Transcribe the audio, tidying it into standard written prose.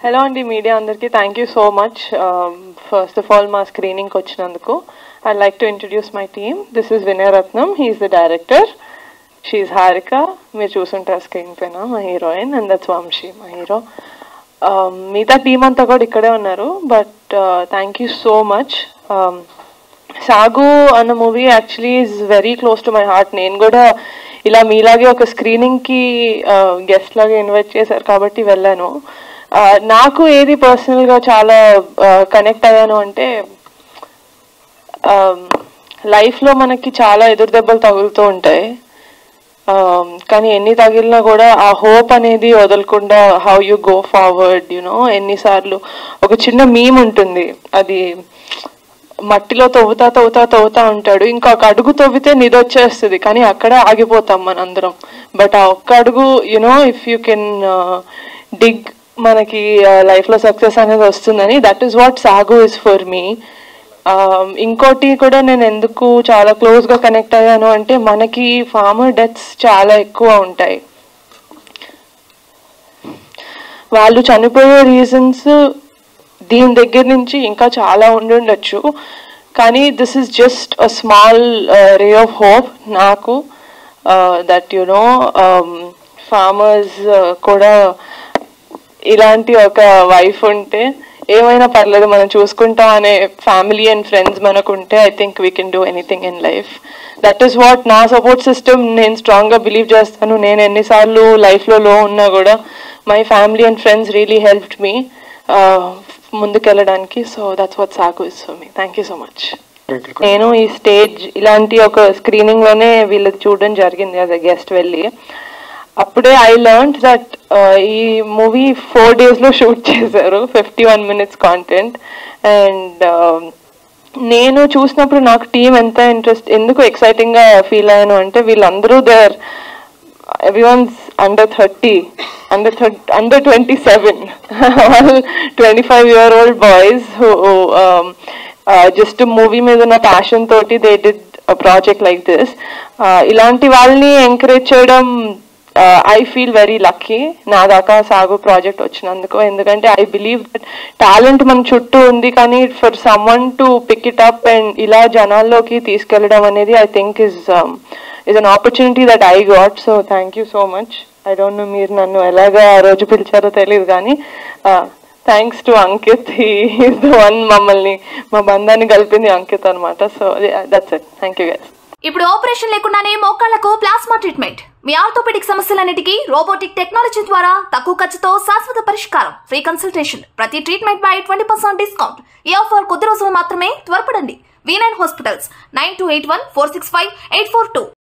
Hello అండి media అందరికీ thank you so much. First of all మా స్క్రీనింగ్కి వచ్చినందుకు I'd like to introduce my team. This is Vinaya Ratnam, he's the director. She's Harika, మీరు చూసుంటారు స్క్రీన్ పైన, మా హీరోయిన్. అండ్ దట్స్ వంశీ, మా హీరో. మిగతా టీమ్ అంతా కూడా ఇక్కడే ఉన్నారు. But thank you so much. సాగు అన్న movie actually is very close to my heart. నేను కూడా ఇలా మీలాగే ఒక స్క్రీనింగ్కి గెస్ట్ లాగా ఇన్వైట్ చేశారు కాబట్టి వెళ్ళాను. నాకు ఏది పర్సనల్గా చాలా కనెక్ట్ అయ్యాను అంటే, లైఫ్లో మనకి చాలా ఎదురు దెబ్బలు తగులుతూ ఉంటాయి. కానీ ఎన్ని తగిలినా కూడా ఆ హోప్ అనేది వదలకుండా how you go forward, you know. ఎన్నిసార్లు ఒక చిన్న మీమ్ ఉంటుంది, అది మట్టిలో తవ్వుతా ఉంటాడు, ఇంకొక అడుగు తవ్వితే నిధి వచ్చేస్తుంది, కానీ అక్కడే ఆగిపోతాం మనందరం. బట్ ఆ ఒక్క అడుగు, యునో, ఇఫ్ యూ కెన్ డిగ్, మనకి లైఫ్లో సక్సెస్ అనేది వస్తుందని. That is what Saagu is for మీ. ఇంకోటి కూడా నేను ఎందుకు చాలా క్లోజ్గా కనెక్ట్ అయ్యాను అంటే, మనకి ఫార్మర్ డెత్స్ చాలా ఎక్కువ ఉంటాయి. వాళ్ళు చనిపోయే రీజన్స్ దీని దగ్గర నుంచి ఇంకా చాలా ఉండుండొచ్చు, కానీ this is just a small ray of hope నాకు, దట్ యునో ఫార్మర్స్ కూడా ఇలాంటి ఒక వైఫ్ ఉంటే ఏమైనా పర్లేదు, మనం చూసుకుంటాం అనే ఫ్యామిలీ అండ్ ఫ్రెండ్స్ మనకుంటే, I think we can do anything in life. That is what నా సపోర్ట్ సిస్టమ్. నేను స్ట్రాంగ్గా బిలీవ్ చేస్తాను. నేను ఎన్నిసార్లు లైఫ్లో లో ఉన్నా కూడా my family and friends really helped me ముందుకెళ్ళడానికి. So that's what Saagu is for me. Thank you so much. నేను ఈ స్టేజ్ ఇలాంటి ఒక స్క్రీనింగ్లోనే వీళ్ళది చూడడం జరిగింది యాజ్ అ గెస్ట్ వెళ్ళి. అప్పుడే ఐ లెర్న్డ్ దట్ ఈ మూవీ 4 daysలో షూట్ చేశారు, 51 minutes కాంటెంట్. అండ్ నేను చూసినప్పుడు నాకు టీం ఎంత ఎందుకు ఎక్సైటింగ్గా ఫీల్ అయ్యాను అంటే, వీళ్ళందరూ everyone's under 30, under 27, all 25-year-old boys who just movie మీద ఉన్న ప్యాషన్ తోటి they did a project like this. ఇలాంటి వాళ్ళని ఎంకరేజ్ చేయడం, ఐ ఫీల్ వెరీ లక్కీ నా దాకా సాగు ప్రాజెక్ట్ వచ్చినందుకు. ఎందుకంటే ఐ బిలీవ్ దట్ టాలెంట్ మన చుట్టూ ఉంది, కానీ for someone to pick it up and ఇలా జనాల్లోకి తీసుకెళ్ళడం అనేది I think is an opportunity that I got. So thank you so much. I don't know మీరు నన్ను ఎలాగా ఆ రోజు పిలిచారో తెలియదు, కానీ thanks to Ankit. He is the one, మమ్మల్ని మా బంధాన్ని కలిపింది అంకిత్ అనమాట. So that's it. Thank you guys. ఇప్పుడు ఆపరేషన్ లేకుండానే మోకాళ్లకు ప్లాస్మా ట్రీట్మెంట్. మీ ఆర్థోపెడిక్ సమస్యలన్నిటికీ రోబోటిక్ టెక్నాలజీ ద్వారా తక్కువ ఖర్చుతో శాశ్వత పరిష్కారం. Free consultation. ప్రతి ట్రీట్మెంట్ పై 20% డిస్కౌంట్. ఈ ఆఫర్ కొద్ది రోజులు మాత్రమే. త్వరపడండి. V9 hospitals 9281465842.